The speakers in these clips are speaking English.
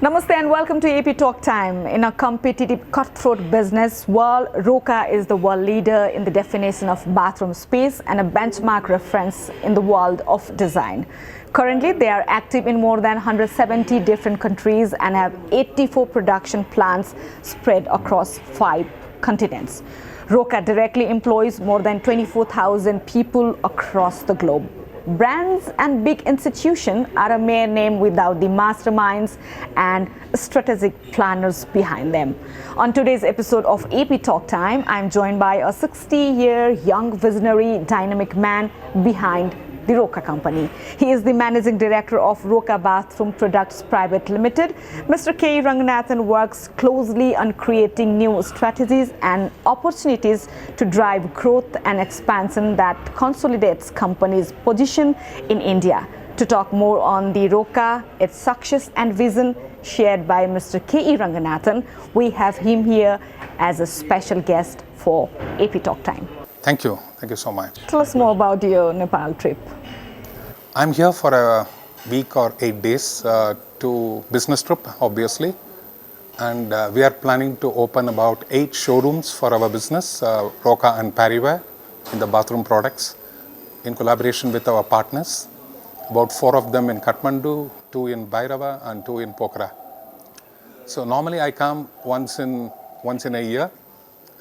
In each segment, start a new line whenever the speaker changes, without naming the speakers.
Namaste and welcome to AP Talk Time. In a competitive cutthroat business world, Roca is the world leader in the definition of bathroom space and a benchmark reference in the world of design. Currently, they are active in more than 170 different countries and have 84 production plants spread across 5 continents. Roca directly employs more than 24,000 people across the globe. Brands and big institutions are a mere name without the masterminds and strategic planners behind them. On today's episode of AP Talk Time, I'm joined by a 60-year young visionary dynamic man behind the Roca company. He is the managing director of Roca Bathroom Products Private Limited. Mr. K. Ranganathan works closely on creating new strategies and opportunities to drive growth and expansion that consolidates company's position in India. To talk more on the Roca, its success and vision shared by Mr. K. Ranganathan, we have him here as a special guest for AP Talk Time.
Thank you so much.
Tell us more about your Nepal trip.
I'm here for a week or 8 days to business trip, obviously, and we are planning to open about 8 showrooms for our business, Roca and Paribas, in the bathroom products, in collaboration with our partners. About 4 of them in Kathmandu, 2 in Bhairava, and 2 in Pokhara. So normally I come once in a year.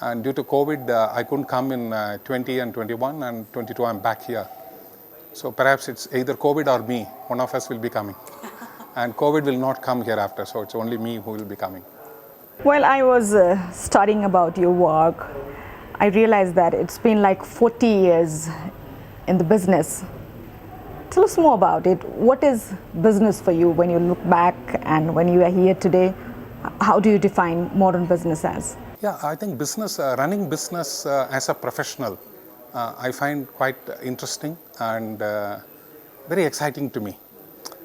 And due to COVID, I couldn't come in 20 and 21, and 22 I'm back here. So perhaps it's either COVID or me, one of us will be coming. And COVID will not come hereafter, so it's only me who will be coming.
While I was studying about your work, I realized that it's been like 40 years in the business. Tell us more about it. What is business for you when you look back and when you are here today? How do you define modern business as?
Yeah, I think business, running business as a professional, I find quite interesting and very exciting to me,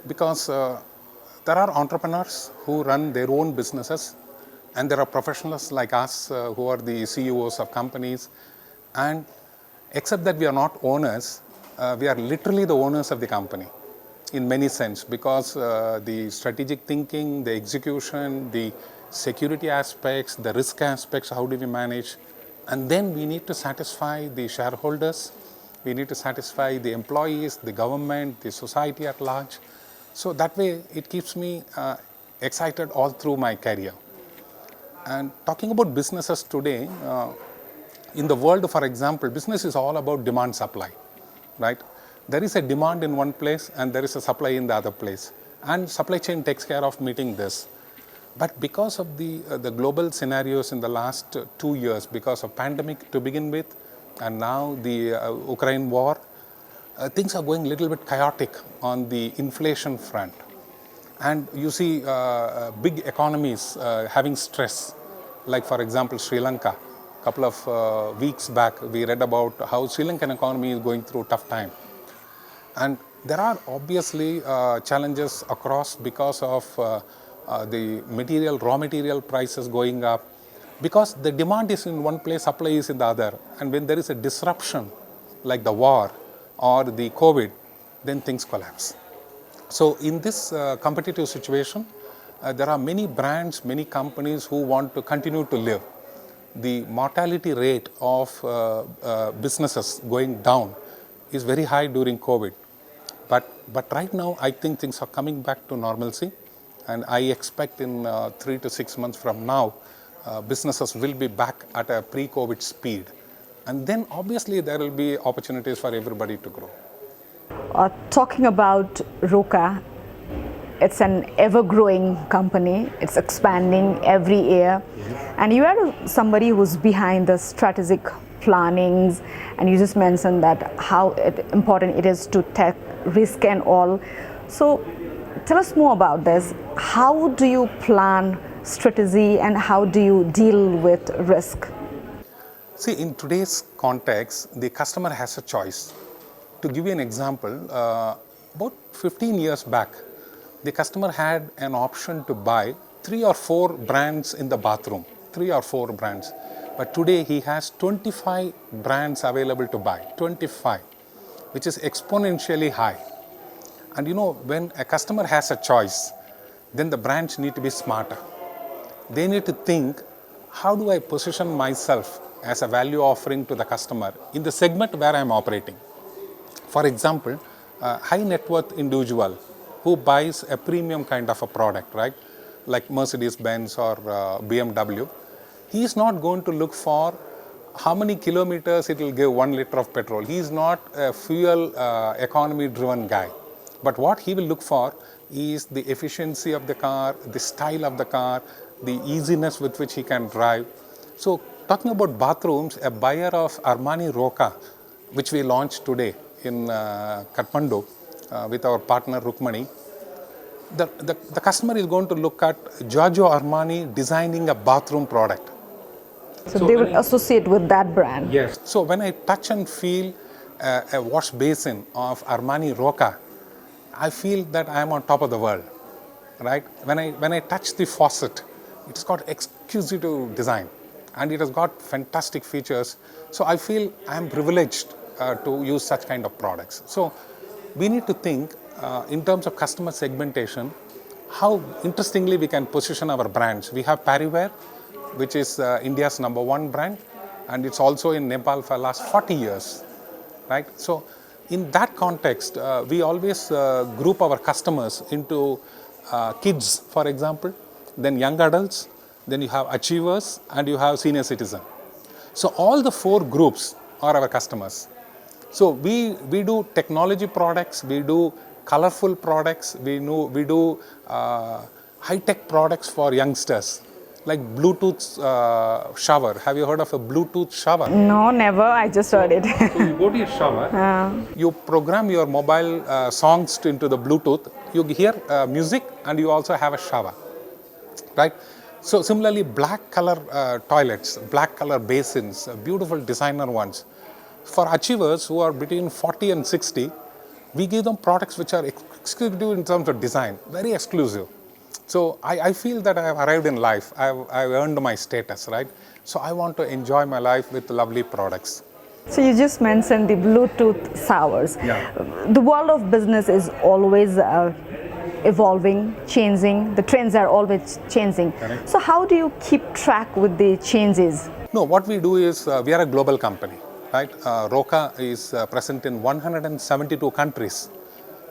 because there are entrepreneurs who run their own businesses, and there are professionals like us who are the CEOs of companies, and except that we are not owners, we are literally the owners of the company in many sense, because the strategic thinking, the execution, the security aspects, the risk aspects, how do we manage? And then we need to satisfy the shareholders, we need to satisfy the employees, the government, the society at large. So that way it keeps me excited all through my career. And talking about businesses today, in the world, for example, business is all about demand supply, right? There is a demand in one place and there is a supply in the other place. And supply chain takes care of meeting this. But because of the global scenarios in the last 2 years, because of pandemic to begin with, and now the Ukraine war, things are going a little bit chaotic on the inflation front. And you see big economies having stress, like for example Sri Lanka. A couple of weeks back, we read about how Sri Lankan economy is going through a tough time. And there are obviously challenges across because of the raw material prices going up, because the demand is in one place, supply is in the other. And when there is a disruption like the war or the COVID, then things collapse. So in this competitive situation, there are many brands, many companies who want to continue to live. The mortality rate of businesses going down is very high during COVID. But right now, I think things are coming back to normalcy. And I expect in 3 to 6 months from now, businesses will be back at a pre-COVID speed. And then obviously there will be opportunities for everybody to grow.
Talking about Roca, it's an ever-growing company. It's expanding every year. And you are somebody who's behind the strategic plannings, and you just mentioned that how important it is to take risk and all. So tell us more about this. How do you plan strategy and how do you deal with risk?
See, in today's context, the customer has a choice. To give you an example, about 15 years back, the customer had an option to buy 3 or 4 brands in the bathroom, 3 or 4 brands. But today he has 25 brands available to buy, 25, which is exponentially high. And you know, when a customer has a choice, then the brands need to be smarter. They need to think, how do I position myself as a value offering to the customer in the segment where I am operating? For example, a high net worth individual who buys a premium kind of a product, right? Like Mercedes-Benz or BMW, he is not going to look for how many kilometers it will give 1 liter of petrol. He is not a fuel economy driven guy. But what he will look for is the efficiency of the car, the style of the car, the easiness with which he can drive. So talking about bathrooms, a buyer of Armani Roca, which we launched today in Kathmandu with our partner Rukmani, the customer is going to look at Giorgio Armani designing a bathroom product.
So they will associate with that brand.
Yes. So when I touch and feel a wash basin of Armani Roca, I feel that I am on top of the world, right? When I touch the faucet, it's got exquisite design and it has got fantastic features. So I feel I am privileged to use such kind of products. So we need to think in terms of customer segmentation, how interestingly we can position our brands. We have Pariwear, which is India's #1 brand, and it's also in Nepal for the last 40 years, right? So in that context, we always group our customers into kids, for example, then young adults, then you have achievers, and you have senior citizen. So all the 4 groups are our customers. So we do technology products, we do colorful products, we do high-tech products for youngsters, like Bluetooth shower. Have you heard of a Bluetooth shower?
No, never. I just heard it.
So you go to your shower, you program your mobile songs into the Bluetooth, you hear music, and you also have a shower, right? So similarly, black color toilets, black color basins, beautiful designer ones. For achievers who are between 40 and 60, we give them products which are exclusive in terms of design, very exclusive. So I feel that I have arrived in life, I've earned my status, right? So I want to enjoy my life with lovely products.
So you just mentioned the Bluetooth showers.
Yeah.
The world of business is always evolving, changing. The trends are always changing.
Correct.
So how do you keep track with the changes?
No, what we do is we are a global company, right? Roca is present in 172 countries.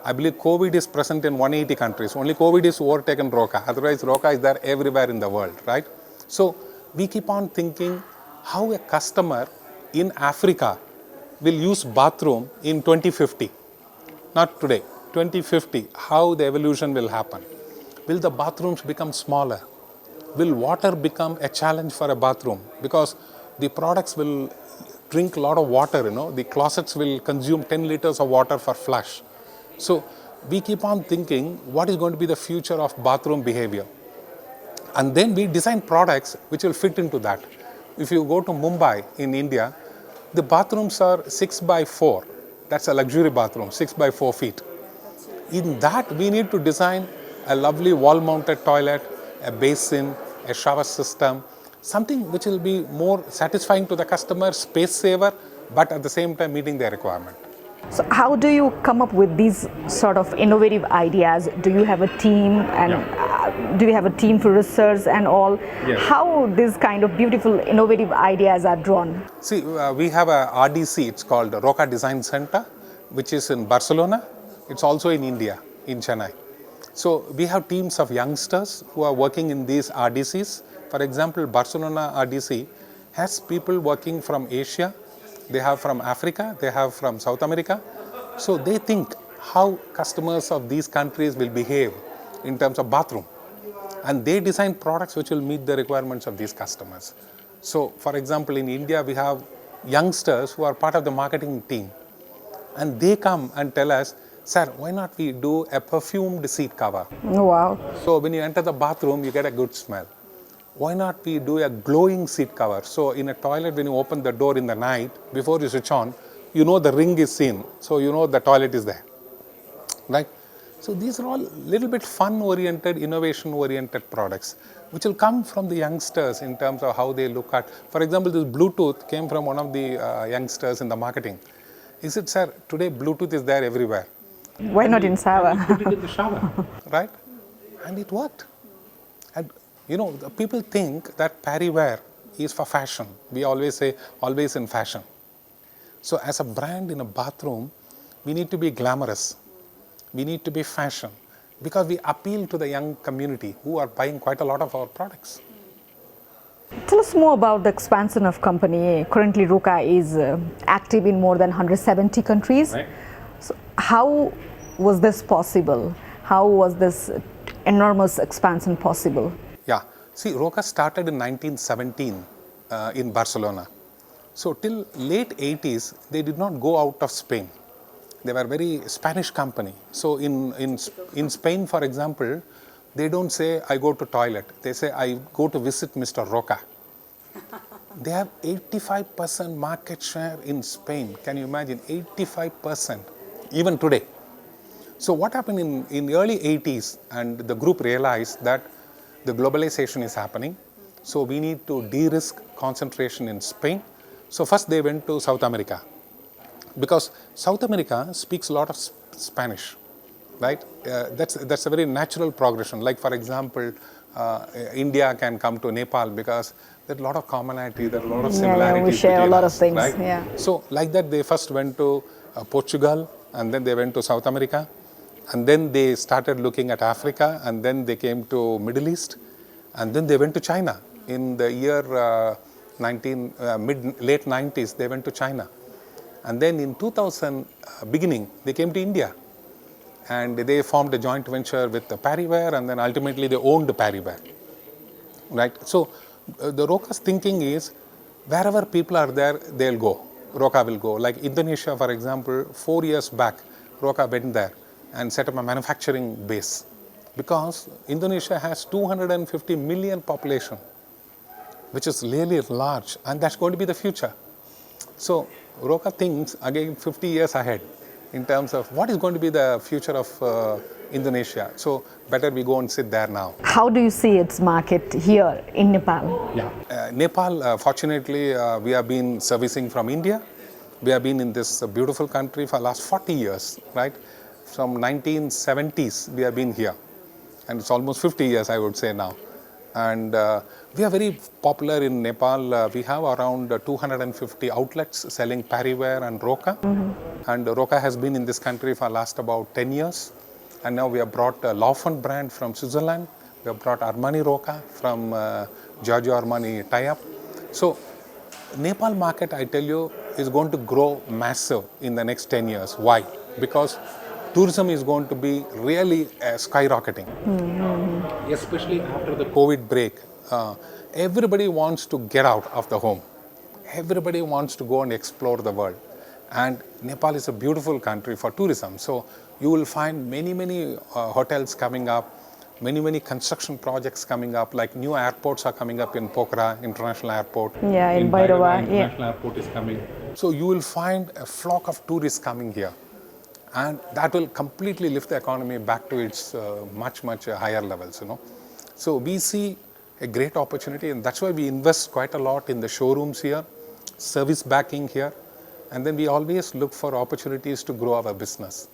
I believe COVID is present in 180 countries. Only COVID is overtaken Roca. Otherwise, Roca is there everywhere in the world, right? So we keep on thinking how a customer in Africa will use bathroom in 2050. Not today, 2050, how the evolution will happen. Will the bathrooms become smaller? Will water become a challenge for a bathroom? Because the products will drink a lot of water, the closets will consume 10 liters of water for flush. So we keep on thinking what is going to be the future of bathroom behavior. And then we design products which will fit into that. If you go to Mumbai in India, the bathrooms are 6 by 4. That's a luxury bathroom, 6 by 4 feet. In that, we need to design a lovely wall-mounted toilet, a basin, a shower system, something which will be more satisfying to the customer, space saver, but at the same time meeting their requirement.
So how do you come up with these sort of innovative ideas? Do you have a team, and do you have a team for research and all?
Yes.
How these kind of beautiful innovative ideas are drawn?
See, we have a RDC, it's called Roca Design Center, which is in Barcelona. It's also in India, in Chennai. So we have teams of youngsters who are working in these RDCs. For example, Barcelona RDC has people working from Asia, they have from Africa, they have from South America. So they think how customers of these countries will behave in terms of bathroom. And they design products which will meet the requirements of these customers. So for example, in India, we have youngsters who are part of the marketing team. And they come and tell us, sir, why not we do a perfumed seat cover?
Wow.
So when you enter the bathroom, you get a good smell. Why not we do a glowing seat cover? So in a toilet, when you open the door in the night, before you switch on, you know the ring is seen. So you know the toilet is there, right? So these are all little bit fun-oriented, innovation-oriented products, which will come from the youngsters in terms of how they look at. For example, this Bluetooth came from one of the youngsters in the marketing. He said, sir, today Bluetooth is there everywhere.
Why not in shower?
Put it in the shower, right? And it worked. And the people think that parrywear is for fashion. We always say, always in fashion. So as a brand in a bathroom, we need to be glamorous. We need to be fashion, because we appeal to the young community who are buying quite a lot of our products.
Tell us more about the expansion of company. Currently, Roca is active in more than 170 countries.
Right.
So how was this possible? How was this enormous expansion possible?
Yeah, see, Roca started in 1917 in Barcelona. So till late 80s, they did not go out of Spain. They were very Spanish company. So in Spain, for example, they don't say, I go to toilet. They say, I go to visit Mr. Roca. They have 85% market share in Spain. Can you imagine? 85%, even today. So what happened in early 80s, and the group realized that the globalization is happening. So we need to de-risk concentration in Spain. So first they went to South America, because South America speaks a lot of Spanish, right? That's a very natural progression. Like, for example, India can come to Nepal because there's a lot of commonality, there's a lot of similarities.
We share a lot of things.
Right?
Yeah.
So like that, they first went to Portugal, and then they went to South America, and then they started looking at Africa, and then they came to Middle East, and then they went to China. In the year late 90s, they went to China. And then in 2000 beginning, they came to India, and they formed a joint venture with the Parrywear, and then ultimately they owned the Parrywear, right? So the Roca's thinking is, wherever people are there, they'll go. Roca will go. Like Indonesia, for example, 4 years back, Roca went there and set up a manufacturing base, because Indonesia has 250 million population, which is really large, and that's going to be the future. So Roca thinks again 50 years ahead in terms of what is going to be the future of Indonesia. So better we go and sit there now.
How do you see its market here in Nepal?
Yeah. Nepal, fortunately, we have been servicing from India. We have been in this beautiful country for the last 40 years, right? From 1970s, we have been here. And it's almost 50 years, I would say now. And we are very popular in Nepal. We have around 250 outlets selling Parrywear and Roca. And Roca has been in this country for last about 10 years. And now we have brought a Laufen brand from Switzerland. We have brought Armani Roca from Giorgio Armani tie-up. So Nepal market, I tell you, is going to grow massive in the next 10 years. Why? Because tourism is going to be really skyrocketing. Especially after the COVID break. Everybody wants to get out of the home. Everybody wants to go and explore the world. And Nepal is a beautiful country for tourism. So you will find many hotels coming up, many construction projects coming up, like new airports are coming up in Pokhara International Airport.
Yeah, in Bhairava.
International Airport is coming. So you will find a flock of tourists coming here. And that will completely lift the economy back to its much higher levels, So we see a great opportunity, and that's why we invest quite a lot in the showrooms here, service backing here, and then we always look for opportunities to grow our business.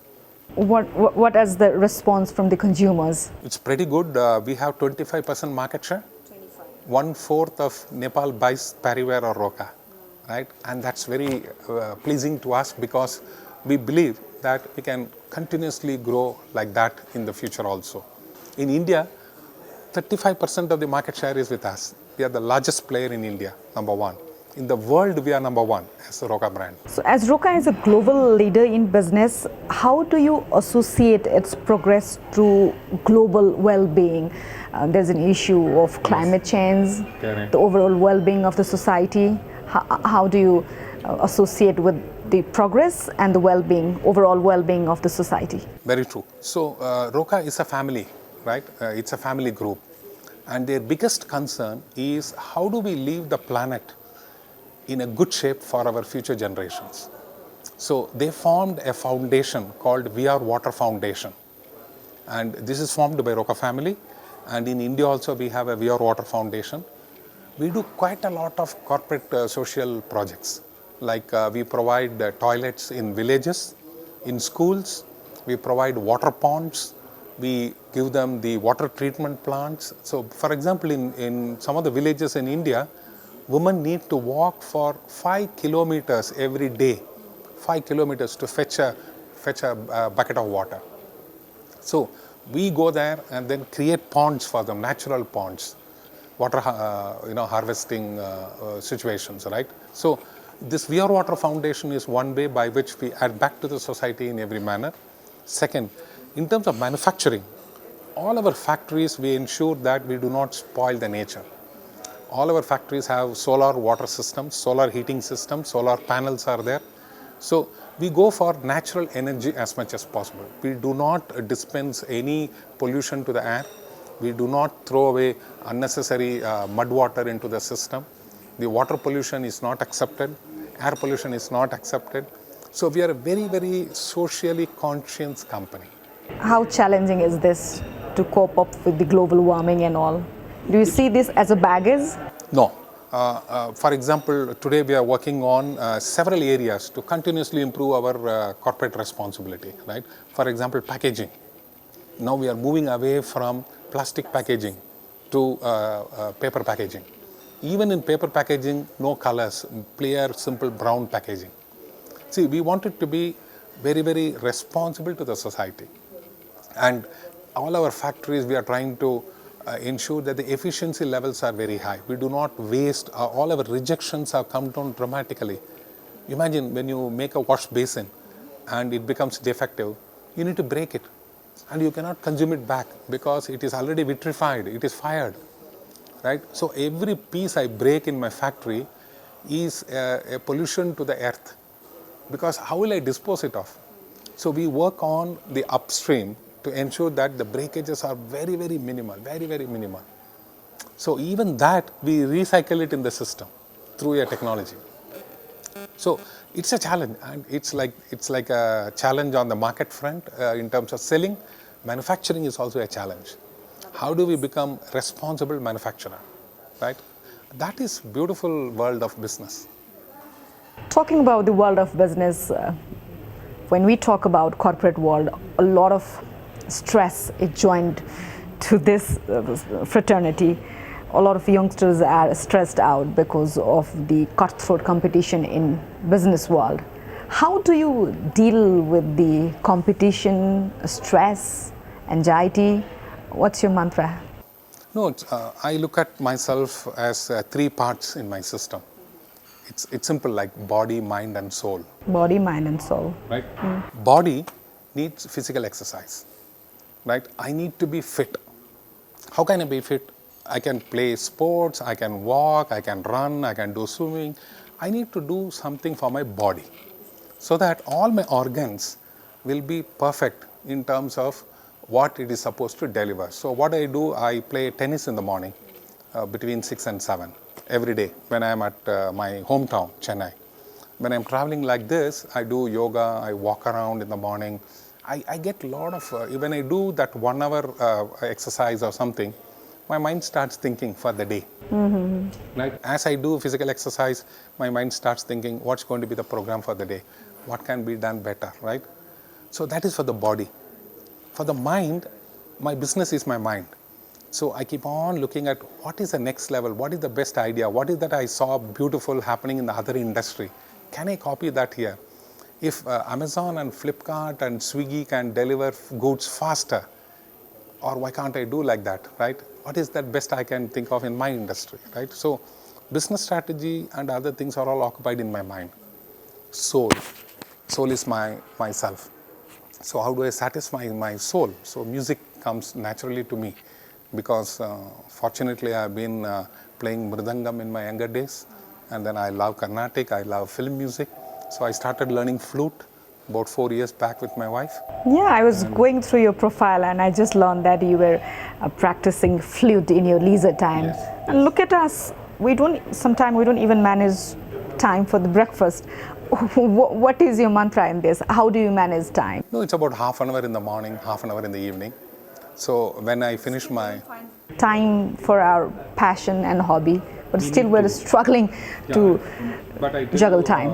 What is the response from the consumers?
It's pretty good. We have 25% market share. 1/4 of Nepal buys Parrywear or Roca, right? And that's very pleasing to us, because we believe that we can continuously grow like that in the future also. In India, 35% of the market share is with us. We are the largest player in India, number one. In the world, we are number one as a Roca brand.
So as Roca is a global leader in business, how do you associate its progress to global well-being? There's an issue of climate change,
Correct.
the overall well-being of the society. How do you associate with the progress and the well-being, overall well-being of the society?
Very true. So Roca is a family, right? It's a family group. And their biggest concern is, how do we leave the planet in a good shape for our future generations? So they formed a foundation called We Are Water Foundation. And this is formed by Roca family. And in India also we have a We Are Water Foundation. We do quite a lot of corporate social projects. Like we provide toilets in villages, in schools, we provide water ponds, We give them the water treatment plants. So for example, in some of the villages in India, women need to walk for 5 kilometers every day, 5 kilometers to fetch a bucket of water. So we go there and then create ponds for them, natural ponds, water harvesting situations, right? So this We Are Water Foundation is one way by which we add back to the society in every manner. Second, in terms of manufacturing, all our factories, we ensure that we do not spoil the nature. All our factories have solar water systems, solar heating systems, solar panels are there. So we go for natural energy as much as possible. We do not dispense any pollution to the air. We do not throw away unnecessary mud water into the system. The water pollution is not accepted. Air pollution is not accepted. So we are a very, very socially conscious company.
How challenging is this to cope up with the global warming and all? Do you see this as a baggage?
No. For example, today we are working on several areas to continuously improve our corporate responsibility, right? For example, packaging. Now we are moving away from plastic packaging to paper packaging. Even in paper packaging, no colors, clear, simple brown packaging. See, we want it to be very, very responsible to the society. And all our factories, we are trying to ensure that the efficiency levels are very high. We do not waste, all our rejections have come down dramatically. Imagine when you make a wash basin and it becomes defective, you need to break it. And you cannot consume it back because it is already vitrified, it is fired. Right? So every piece I break in my factory is a pollution to the earth, because how will I dispose it of? So we work on the upstream to ensure that the breakages are very, very minimal, very, very minimal. So even that, we recycle it in the system through a technology. So it's a challenge, and it's like a challenge on the market front in terms of selling. Manufacturing is also a challenge. How do we become responsible manufacturer, right? That is beautiful world of business.
Talking about the world of business, when we talk about corporate world, a lot of stress is joined to this fraternity. A lot of youngsters are stressed out because of the cutthroat competition in business world. How do you deal with the competition, stress, anxiety? What's your mantra?
No, I look at myself as 3 parts in my system. It's simple, like body, mind and soul.
Body, mind and soul.
Right? Body needs physical exercise. Right? I need to be fit. How can I be fit? I can play sports, I can walk, I can run, I can do swimming. I need to do something for my body so that all my organs will be perfect in terms of what it is supposed to deliver. So what I do, I play tennis in the morning between 6 and 7 every day when I am at my hometown, Chennai. When I'm traveling like this, I do yoga, I walk around in the morning. I get a lot of, when I do that 1 hour exercise or something, my mind starts thinking for the day. Right? As I do physical exercise, my mind starts thinking what's going to be the program for the day, what can be done better, right? So that is for the body. For the mind, my business is my mind. So I keep on looking at what is the next level, what is the best idea, what is that I saw beautiful happening in the other industry. Can I copy that here? If Amazon and Flipkart and Swiggy can deliver goods faster, or why can't I do like that, right? What is that best I can think of in my industry, right? So business strategy and other things are all occupied in my mind. Soul is myself. So how do I satisfy my soul? So music comes naturally to me because fortunately I've been playing mridangam in my younger days, and then I love Carnatic, I love film music. So I started learning flute about 4 years back with my wife.
Yeah, I was going through your profile and I just learned that you were practicing flute in your leisure time.
Yes.
And look at us, sometimes we don't even manage time for the breakfast. What is your mantra in this? How do you manage time?
No, it's about half an hour in the morning, half an hour in the evening. So when I finish my...
Time for our passion and hobby, but still we're struggling to juggle time.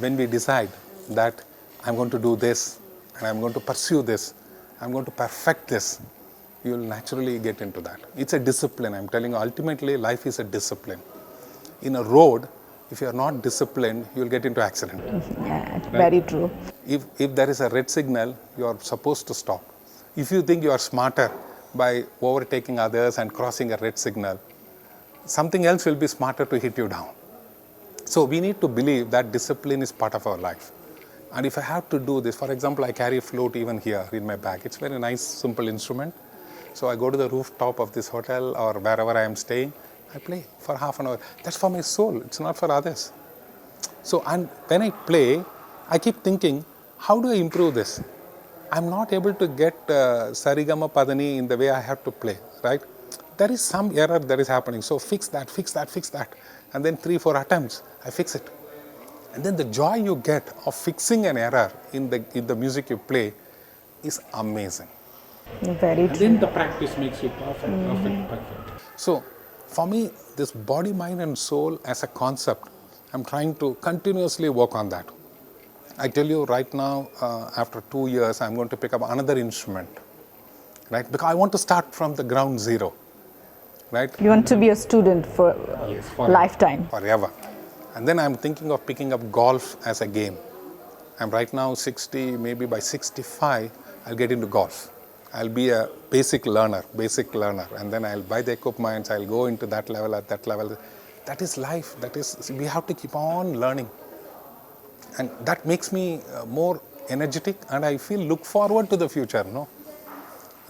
When we decide that I'm going to do this and I'm going to pursue this, I'm going to perfect this, you will naturally get into that. It's a discipline. I'm telling you, ultimately life is a discipline. In a road, if you are not disciplined, you will get into accident.
Yeah, very true.
If there is a red signal, you are supposed to stop. If you think you are smarter by overtaking others and crossing a red signal, something else will be smarter to hit you down. So we need to believe that discipline is part of our life. And if I have to do this, for example, I carry a flute even here in my bag. It's a very nice, simple instrument. So I go to the rooftop of this hotel or wherever I am staying, I play for half an hour. That's for my soul. It's not for others. So, and when I play, I keep thinking, how do I improve this? I'm not able to get Sarigama Padani in the way I have to play, right? There is some error that is happening. So fix that, fix that, fix that. And then 3-4 attempts, I fix it. And then the joy you get of fixing an error in the music you play is amazing.
Very
And
true.
then the practice makes you perfect. So for me, this body, mind and soul as a concept, I'm trying to continuously work on that. I tell you right now, after 2 years, I'm going to pick up another instrument, right? Because I want to start from the ground zero, right?
You want to be a student for lifetime.
Forever. And then I'm thinking of picking up golf as a game. I'm right now 60, maybe by 65, I'll get into golf. I'll be a basic learner, and then I'll buy the equipment, I'll go into that level, at that level. That is life. That is, we have to keep on learning. And that makes me more energetic, and I feel look forward to the future.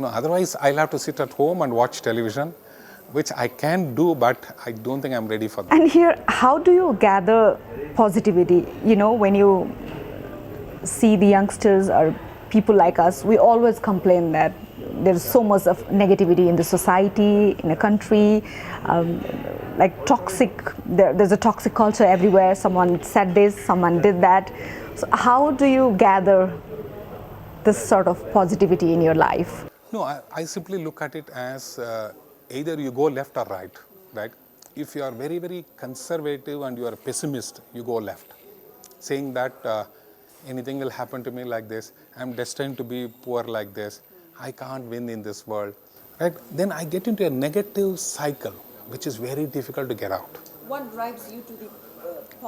Otherwise I'll have to sit at home and watch television, which I can do, but I don't think I'm ready for that.
And here, how do you gather positivity? You know, when you see the youngsters or people like us, we always complain that there's so much of negativity in the society, in a country, like toxic, there's a toxic culture everywhere. Someone said this, someone did that. So how do you gather this sort of positivity in your life?
No, I simply look at it as either you go left or right, right? If you are very, very conservative and you are a pessimist, you go left, saying that anything will happen to me like this, I'm destined to be poor like this, I can't win in this world, right? Then I get into a negative cycle, which is very difficult to get out.
What drives you to the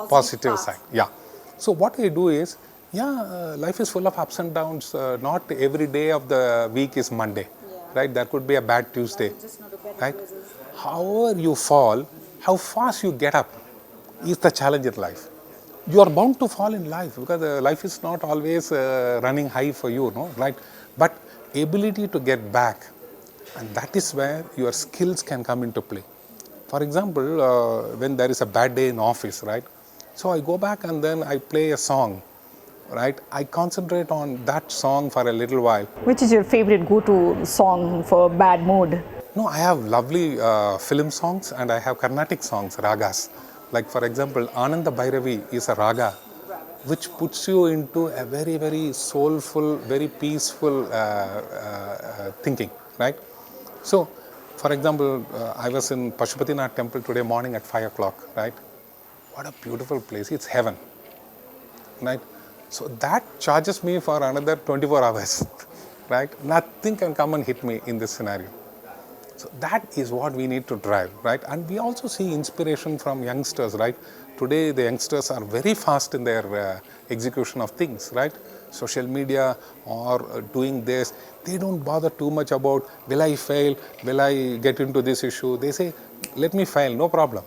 Positive side, yeah. So what I do is, life is full of ups and downs. Not every day of the week is Monday, right? There could be a bad Tuesday, right? However you fall, how fast you get up is the challenge in life. You are bound to fall in life because life is not always running high for you, no, right? But ability to get back, and that is where your skills can come into play. For example, when there is a bad day in office, right? So I go back and then I play a song, right? I concentrate on that song for a little while.
Which is your favorite go-to song for bad mood?
No, I have lovely film songs and I have Carnatic songs, ragas. Like for example, Ananda Bhairavi is a raga which puts you into a very, very soulful, very peaceful thinking, right? So, for example, I was in Pashupatinath temple today morning at 5 o'clock, right? What a beautiful place, it's heaven, right? So that charges me for another 24 hours, right? Nothing can come and hit me in this scenario. So that is what we need to drive, right? And we also see inspiration from youngsters, right? Today the youngsters are very fast in their execution of things, right? Social media or doing this, they don't bother too much about will I fail, will I get into this issue. They say, let me fail, no problem.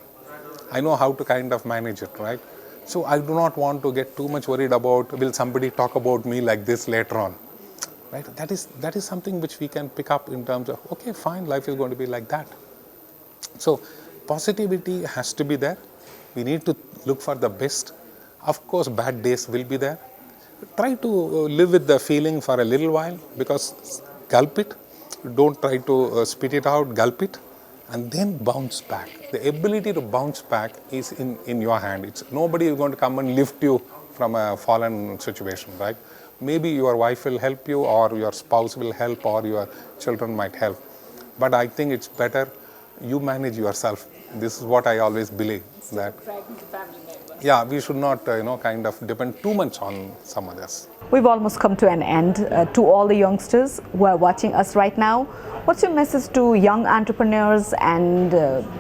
I know how to kind of manage it, right? So I do not want to get too much worried about will somebody talk about me like this later on. Right? That is something which we can pick up in terms of, okay, fine, life is going to be like that. So positivity has to be there. We need to look for the best. Of course, bad days will be there. Try to live with the feeling for a little while, because gulp it. Don't try to spit it out, gulp it, and then bounce back. The ability to bounce back is in your hand. Nobody is going to come and lift you from a fallen situation, right? Maybe your wife will help you, or your spouse will help, or your children might help. But I think it's better you manage yourself This is what I always believe, that yeah, we should not kind of depend too much on some others.
We've almost come to an end. To all the youngsters who are watching us right now, what's your message to young entrepreneurs and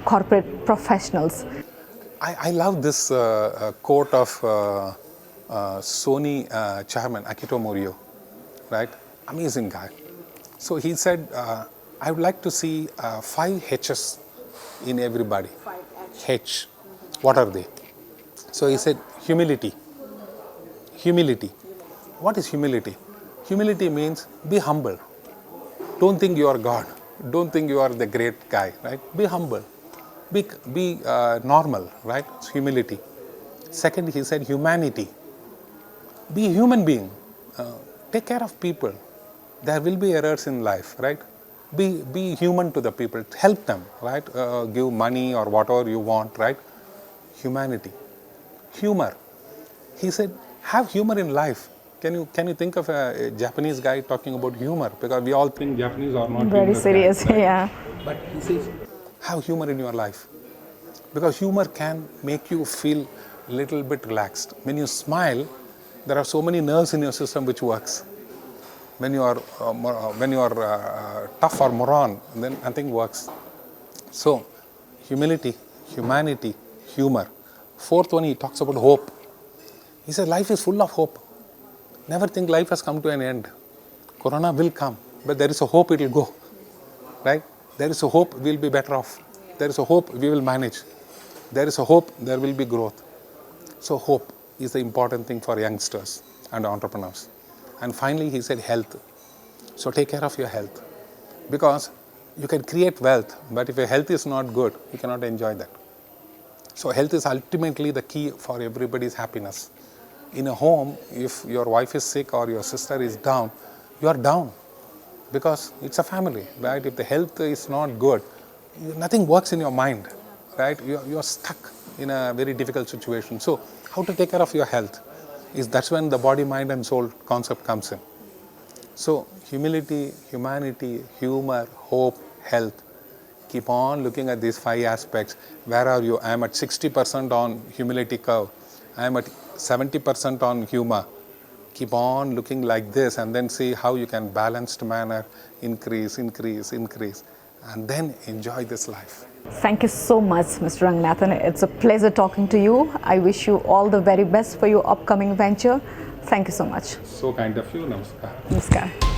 corporate professionals?
I love this quote of Sony chairman Akito Morio, right? Amazing guy. So he said, I would like to see 5 H's in everybody. 5 H. What are they? So he said, humility. Humility. What is humility? Humility means be humble. Don't think you are God. Don't think you are the great guy, right? Be humble. Be normal, right? It's humility. Second, he said humanity. Be a human being. Take care of people. There will be errors in life, right? Be human to the people. Help them, right? Give money or whatever you want, right? Humanity. Humor. He said, have humor in life. Can you think of a Japanese guy talking about humor? Because we all think Japanese are not
very serious, guys, right? Yeah.
But he says, have humor in your life. Because humor can make you feel a little bit relaxed. When you smile, there are so many nerves in your system which works. When you are tough or moron, then nothing works. So, humility, humanity, humor. Fourth one, he talks about hope. He says life is full of hope. Never think life has come to an end. Corona will come, but there is a hope it will go. Right? There is a hope we will be better off. There is a hope we will manage. There is a hope there will be growth. So hope is the important thing for youngsters and entrepreneurs. And finally, he said health. So take care of your health. Because you can create wealth, but if your health is not good, you cannot enjoy that. So health is ultimately the key for everybody's happiness. In a home, if your wife is sick or your sister is down, you are down. Because it's a family, right? If the health is not good, nothing works in your mind, right? You are stuck in a very difficult situation. So how to take care of your health? That's when the body, mind and soul concept comes in. So humility, humanity, humor, hope, health. Keep on looking at these 5 aspects. Where are you? I am at 60% on humility curve. I am at 70% on humor. Keep on looking like this and then see how you can balanced manner increase, and then enjoy this life.
Thank you so much, Mr. Ranganathan. It's a pleasure talking to you. I wish you all the very best for your upcoming venture. Thank you so much.
So kind of you. Namaskar.
Namaskar.